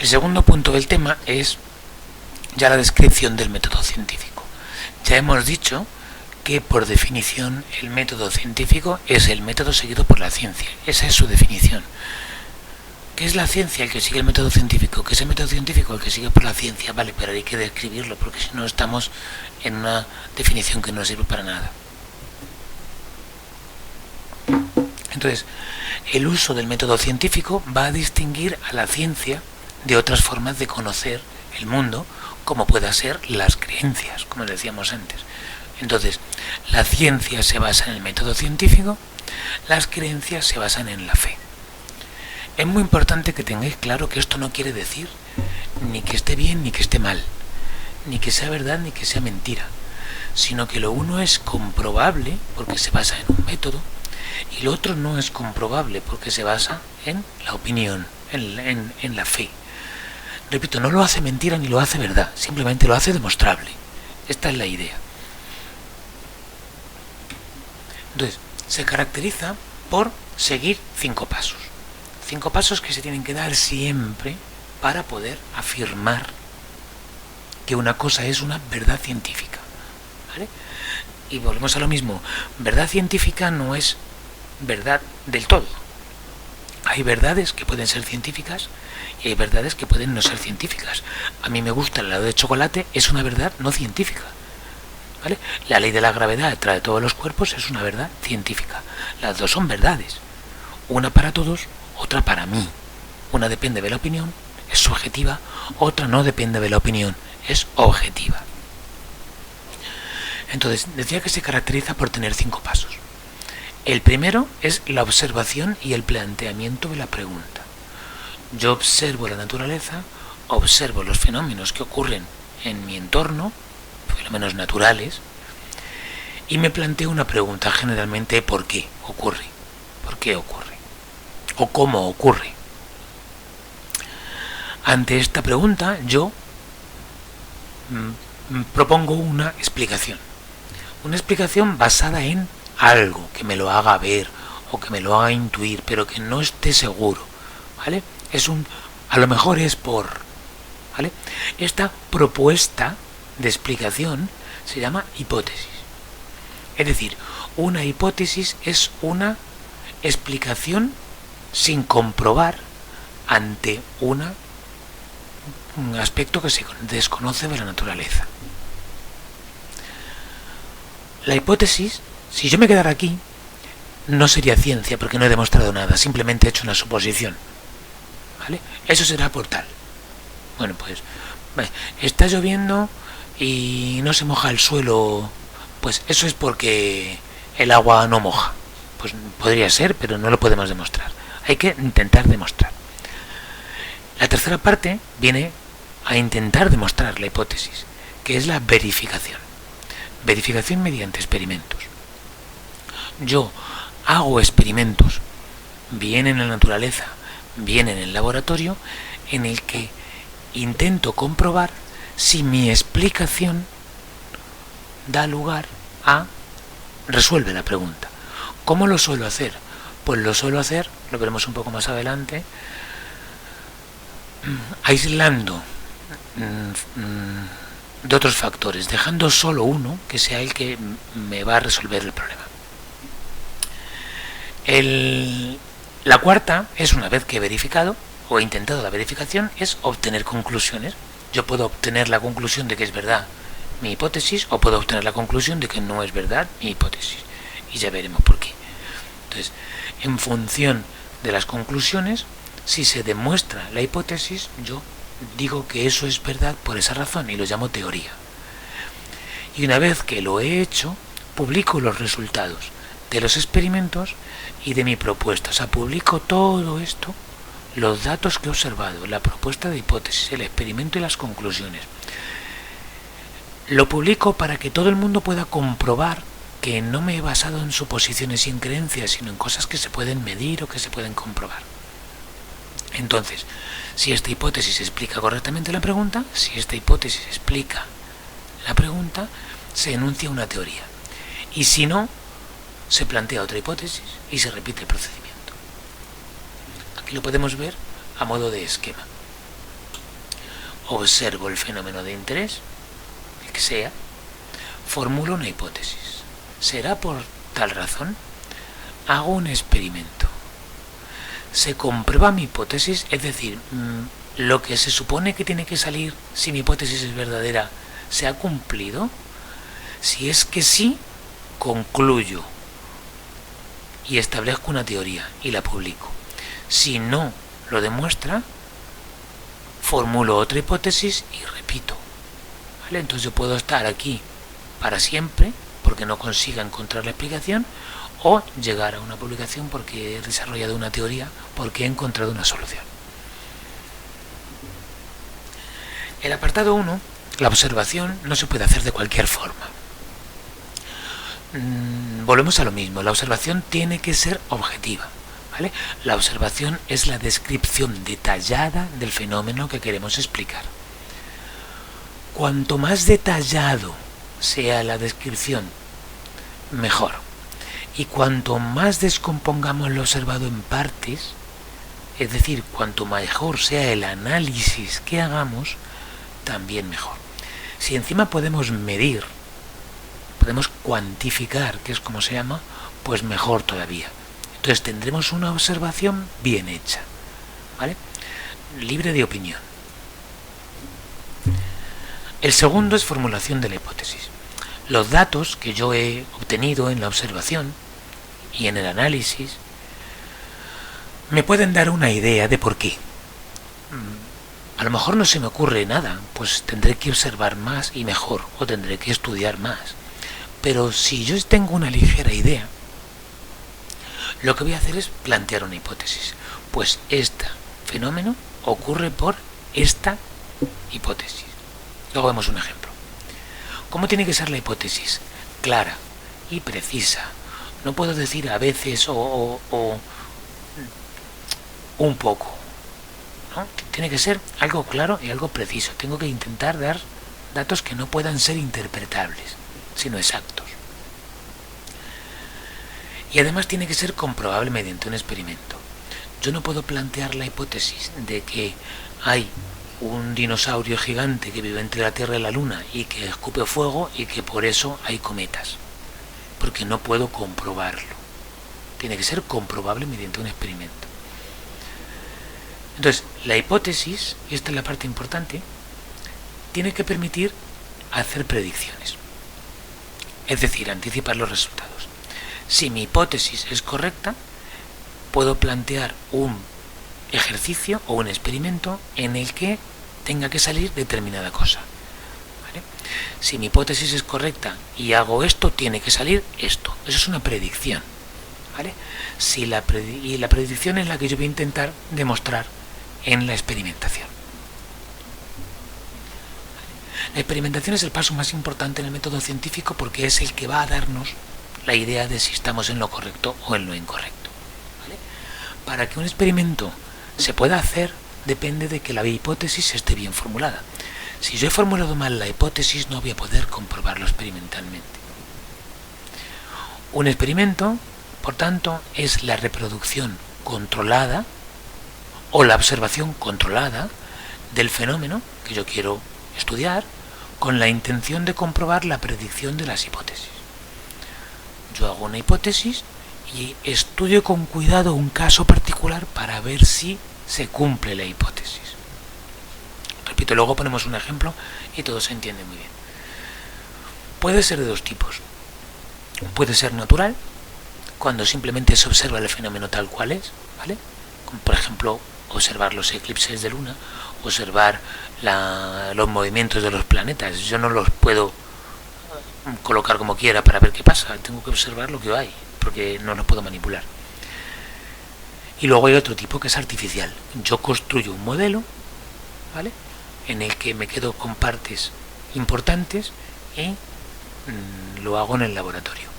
El segundo punto del tema es ya la descripción del método científico. Ya hemos dicho que por definición el método científico es el método seguido por la ciencia. Esa es su definición. ¿Qué es la ciencia? El que sigue el método científico. ¿Qué es el método científico? El que sigue por la ciencia. Vale, pero hay que describirlo porque si no estamos en una definición que no sirve para nada. Entonces, el uso del método científico va a distinguir a la ciencia de otras formas de conocer el mundo, como pueda ser las creencias, como decíamos antes. Entonces, la ciencia se basa en el método científico, las creencias se basan en la fe. Es muy importante que tengáis claro que esto no quiere decir ni que esté bien ni que esté mal, ni que sea verdad ni que sea mentira, sino que lo uno es comprobable porque se basa en un método y lo otro no es comprobable porque se basa en la opinión, en la fe. Repito, no lo hace mentira ni lo hace verdad, simplemente lo hace demostrable. Esta es la idea. Entonces, se caracteriza por seguir 5 pasos. 5 pasos que se tienen que dar siempre para poder afirmar que una cosa es una verdad científica. ¿Vale? Y volvemos a lo mismo. Verdad científica no es verdad del todo. Hay verdades que pueden ser científicas y hay verdades que pueden no ser científicas. A mí me gusta el helado de chocolate, es una verdad no científica. ¿Vale? La ley de la gravedad trae todos los cuerpos, es una verdad científica. Las dos son verdades. Una para todos, otra para mí. Una depende de la opinión, es subjetiva, otra no depende de la opinión, es objetiva. Entonces, decía que se caracteriza por tener 5 pasos. El primero es la observación y el planteamiento de la pregunta. Yo observo la naturaleza, observo los fenómenos que ocurren en mi entorno, fenómenos naturales, y me planteo una pregunta, generalmente ¿por qué ocurre? ¿Por qué ocurre? ¿O cómo ocurre? Ante esta pregunta yo propongo una explicación. Una explicación basada en algo que me lo haga ver o que me lo haga intuir, pero que no esté seguro, ¿vale? A lo mejor es por, ¿vale? Esta propuesta de explicación se llama hipótesis. Es decir, una hipótesis es una explicación sin comprobar ante un aspecto que se desconoce de la naturaleza. La hipótesis, si yo me quedara aquí, no sería ciencia porque no he demostrado nada, simplemente he hecho una suposición. ¿Vale? Eso será por tal. Bueno, pues está lloviendo y no se moja el suelo, pues eso es porque el agua no moja. Pues podría ser, pero no lo podemos demostrar. Hay que intentar demostrar. La tercera parte viene a intentar demostrar la hipótesis, que es la verificación. Verificación mediante experimentos. Yo hago experimentos, bien en la naturaleza, bien en el laboratorio, en el que intento comprobar si mi explicación da lugar a resuelve la pregunta. ¿Cómo lo suelo hacer? Pues lo suelo hacer, lo veremos un poco más adelante, aislando de otros factores, dejando solo uno que sea el que me va a resolver el problema. La cuarta es, una vez que he verificado o he intentado la verificación, es obtener conclusiones. Yo puedo obtener la conclusión de que es verdad mi hipótesis o puedo obtener la conclusión de que no es verdad mi hipótesis. Y ya veremos por qué. Entonces, en función de las conclusiones, si se demuestra la hipótesis, yo digo que eso es verdad por esa razón y lo llamo teoría. Y una vez que lo he hecho, publico los resultados de los experimentos y de mi propuesta. O sea, publico todo esto, los datos que he observado, la propuesta de hipótesis, el experimento y las conclusiones. Lo publico para que todo el mundo pueda comprobar que no me he basado en suposiciones y en creencias, sino en cosas que se pueden medir o que se pueden comprobar. Entonces, si esta hipótesis explica correctamente la pregunta, si esta hipótesis explica la pregunta, se enuncia una teoría. Y si no, se plantea otra hipótesis y se repite el procedimiento. Aquí lo podemos ver a modo de esquema. observo el fenómeno de interés, el que sea, formulo una hipótesis. ¿Será por tal razón? Hago un experimento. Se comprueba mi hipótesis, es decir, lo que se supone que tiene que salir si mi hipótesis es verdadera, ¿se ha cumplido? Si es que sí, concluyo y establezco una teoría y la publico. Si no lo demuestra, formulo otra hipótesis y repito. ¿Vale? Entonces yo puedo estar aquí para siempre porque no consiga encontrar la explicación, o llegar a una publicación porque he desarrollado una teoría, porque he encontrado una solución. El apartado 1, la observación, no se puede hacer de cualquier forma. Volvemos a lo mismo, la observación tiene que ser objetiva, ¿vale? La observación es la descripción detallada del fenómeno que queremos explicar. Cuanto más detallado sea la descripción, mejor. Y cuanto más descompongamos lo observado en partes, es decir, cuanto mejor sea el análisis que hagamos, también mejor. Si encima podemos medir, podemos cuantificar, que es como se llama, pues mejor todavía. Entonces tendremos una observación bien hecha, ¿vale? Libre de opinión. El segundo es formulación de la hipótesis. Los datos que yo he obtenido en la observación y en el análisis me pueden dar una idea de por qué. A lo mejor no se me ocurre nada, pues tendré que observar más y mejor, o tendré que estudiar más. Pero si yo tengo una ligera idea, lo que voy a hacer es plantear una hipótesis. Pues este fenómeno ocurre por esta hipótesis. Luego vemos un ejemplo. ¿Cómo tiene que ser la hipótesis? Clara y precisa. No puedo decir a veces o un poco, ¿no? Tiene que ser algo claro y algo preciso. Tengo que intentar dar datos que no puedan ser interpretables, sino exactos. Y además tiene que ser comprobable mediante un experimento. Yo no puedo plantear la hipótesis de que hay un dinosaurio gigante que vive entre la Tierra y la Luna y que escupe fuego y que por eso hay cometas, porque no puedo comprobarlo. Tiene que ser comprobable mediante un experimento. Entonces, la hipótesis, y esta es la parte importante, tiene que permitir hacer predicciones, es decir, anticipar los resultados. Si mi hipótesis es correcta, puedo plantear un ejercicio o un experimento en el que tenga que salir determinada cosa, ¿vale? Si mi hipótesis es correcta y hago esto, tiene que salir esto. Eso es una predicción, ¿vale? Si la predicción es la que yo voy a intentar demostrar en la experimentación. La experimentación es el paso más importante en el método científico porque es el que va a darnos la idea de si estamos en lo correcto o en lo incorrecto, ¿vale? Para que un experimento se pueda hacer depende de que la hipótesis esté bien formulada. Si yo he formulado mal la hipótesis, no voy a poder comprobarlo experimentalmente. Un experimento, por tanto, es la reproducción controlada o la observación controlada del fenómeno que yo quiero estudiar con la intención de comprobar la predicción de las hipótesis. Yo hago una hipótesis y estudio con cuidado un caso particular para ver si se cumple la hipótesis. Repito, luego ponemos un ejemplo y todo se entiende muy bien. Puede ser de dos tipos. Puede ser natural, cuando simplemente se observa el fenómeno tal cual es, ¿vale? Como por ejemplo, observar los eclipses de luna, observar los movimientos de los planetas. Yo no los puedo colocar como quiera para ver qué pasa. Tengo que observar lo que hay, porque no los puedo manipular. Y luego hay otro tipo que es artificial. Yo construyo un modelo, ¿vale?, en el que me quedo con partes importantes y lo hago en el laboratorio.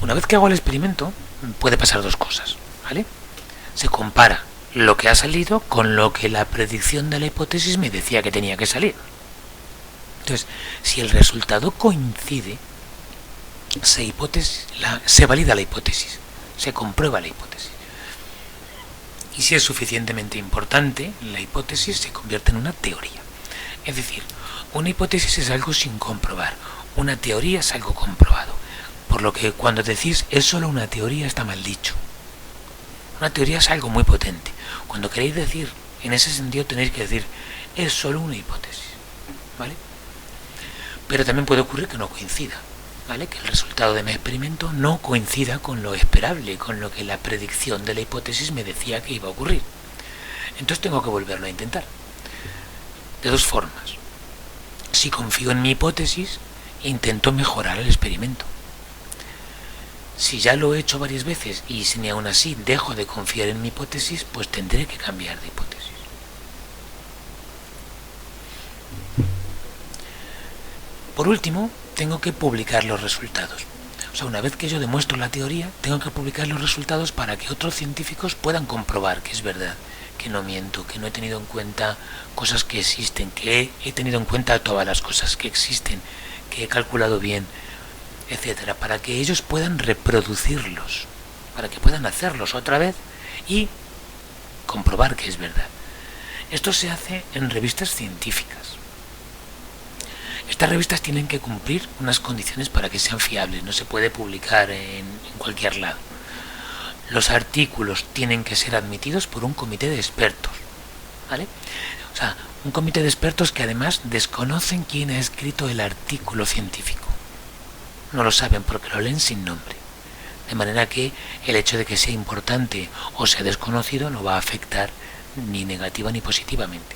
Una vez que hago el experimento, puede pasar dos cosas, ¿vale? Se compara lo que ha salido con lo que la predicción de la hipótesis me decía que tenía que salir. Entonces, si el resultado coincide, se valida la hipótesis, se comprueba la hipótesis. Y si es suficientemente importante, la hipótesis se convierte en una teoría. Es decir, una hipótesis es algo sin comprobar, una teoría es algo comprobado. Por lo que cuando decís es solo una teoría está mal dicho. Una teoría es algo muy potente. Cuando queréis decir, en ese sentido tenéis que decir, es solo una hipótesis, ¿vale? Pero también puede ocurrir que no coincida, ¿vale? Que el resultado de mi experimento no coincida con lo esperable, con lo que la predicción de la hipótesis me decía que iba a ocurrir. Entonces tengo que volverlo a intentar. De dos formas. Si confío en mi hipótesis, intento mejorar el experimento. Si ya lo he hecho varias veces y si ni aún así dejo de confiar en mi hipótesis, pues tendré que cambiar de hipótesis. Por último, tengo que publicar los resultados. O sea, una vez que yo demuestro la teoría, tengo que publicar los resultados para que otros científicos puedan comprobar que es verdad, que no miento, que no he tenido en cuenta cosas que existen, que he tenido en cuenta todas las cosas que existen, que he calculado bien, etcétera, para que ellos puedan reproducirlos, para que puedan hacerlos otra vez y comprobar que es verdad. Esto se hace en revistas científicas. Estas revistas tienen que cumplir unas condiciones para que sean fiables, no se puede publicar en cualquier lado. Los artículos tienen que ser admitidos por un comité de expertos, ¿vale? O sea, un comité de expertos que además desconocen quién ha escrito el artículo científico. No lo saben porque lo leen sin nombre. De manera que el hecho de que sea importante o sea desconocido no va a afectar ni negativa ni positivamente.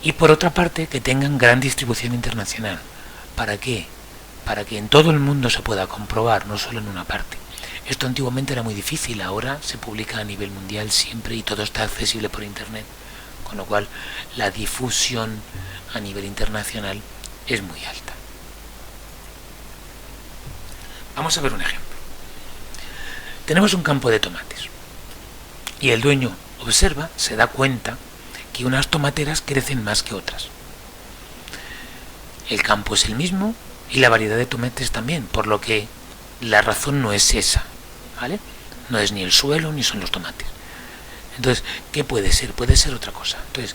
Y por otra parte, que tengan gran distribución internacional. ¿Para qué? Para que en todo el mundo se pueda comprobar, no solo en una parte. Esto antiguamente era muy difícil, ahora se publica a nivel mundial siempre y todo está accesible por internet. Con lo cual, la difusión a nivel internacional es muy alta. Vamos a ver un ejemplo. Tenemos un campo de tomates y el dueño observa, se da cuenta que unas tomateras crecen más que otras. El campo es el mismo y la variedad de tomates también, por lo que la razón no es esa, ¿vale? No es ni el suelo ni son los tomates. Entonces, ¿qué puede ser? Puede ser otra cosa. Entonces,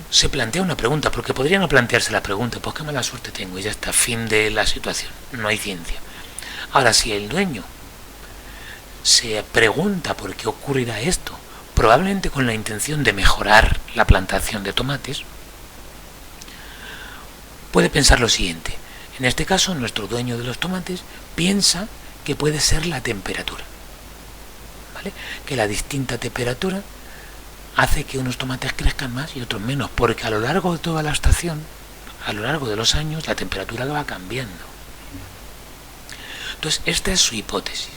se plantea una pregunta, porque podría no plantearse la pregunta, pues qué mala suerte tengo y ya está, fin de la situación, no hay ciencia. Ahora, si el dueño se pregunta por qué ocurrirá esto, probablemente con la intención de mejorar la plantación de tomates, puede pensar lo siguiente. En este caso, nuestro dueño de los tomates piensa que puede ser la temperatura, ¿vale? Que la distinta temperatura hace que unos tomates crezcan más y otros menos, porque a lo largo de toda la estación, a lo largo de los años, la temperatura va cambiando. Entonces, esta es su hipótesis.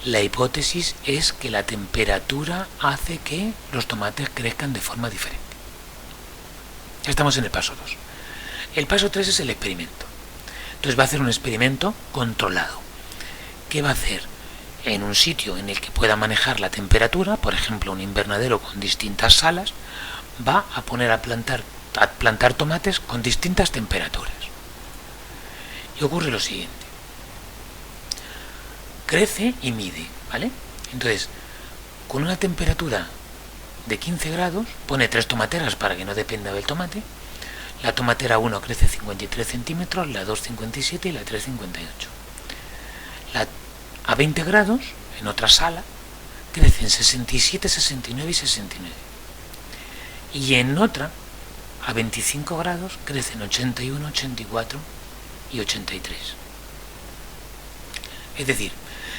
La hipótesis es que la temperatura hace que los tomates crezcan de forma diferente. Ya estamos en el paso 2. El paso 3 es el experimento. Entonces va a hacer un experimento controlado. ¿Qué va a hacer? En un sitio en el que pueda manejar la temperatura, por ejemplo un invernadero con distintas salas, va a poner a plantar tomates con distintas temperaturas. Y ocurre lo siguiente. Crece y mide, ¿vale? Entonces, con una temperatura de 15 grados, pone 3 tomateras para que no dependa del tomate. La tomatera 1 crece 53 centímetros, la 2 57 y la 3 58. A 20 grados, en otra sala, crecen 67, 69 y 69. Y en otra, a 25 grados, crecen 81, 84 y 83. Es decir,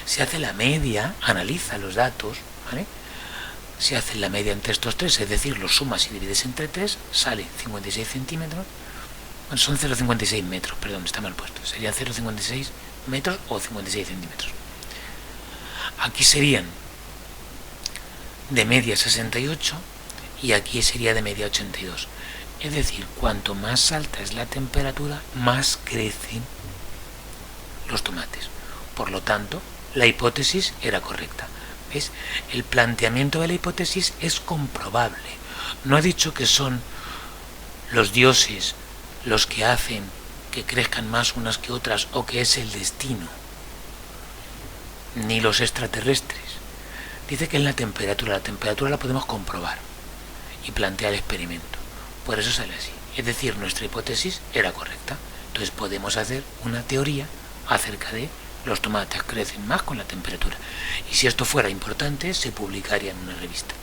se hace la media, analiza los datos, ¿vale? Se hace la media entre estos tres, es decir, los sumas y divides entre 3, sale 56 centímetros, bueno, son 0,56 metros, perdón, está mal puesto, serían 0,56 metros o 56 centímetros. Aquí serían de media 68 y aquí sería de media 82. Es decir, cuanto más alta es la temperatura, más crecen los tomates. Por lo tanto, la hipótesis era correcta. ¿Ves? El planteamiento de la hipótesis es comprobable. No ha dicho que son los dioses los que hacen que crezcan más unas que otras o que es el destino, ni los extraterrestres, Dice que es la temperatura la podemos comprobar y plantea el experimento. Por eso sale así. Es decir, nuestra hipótesis era correcta. Entonces podemos hacer una teoría acerca de los tomates crecen más con la temperatura. Y si esto fuera importante, se publicaría en una revista.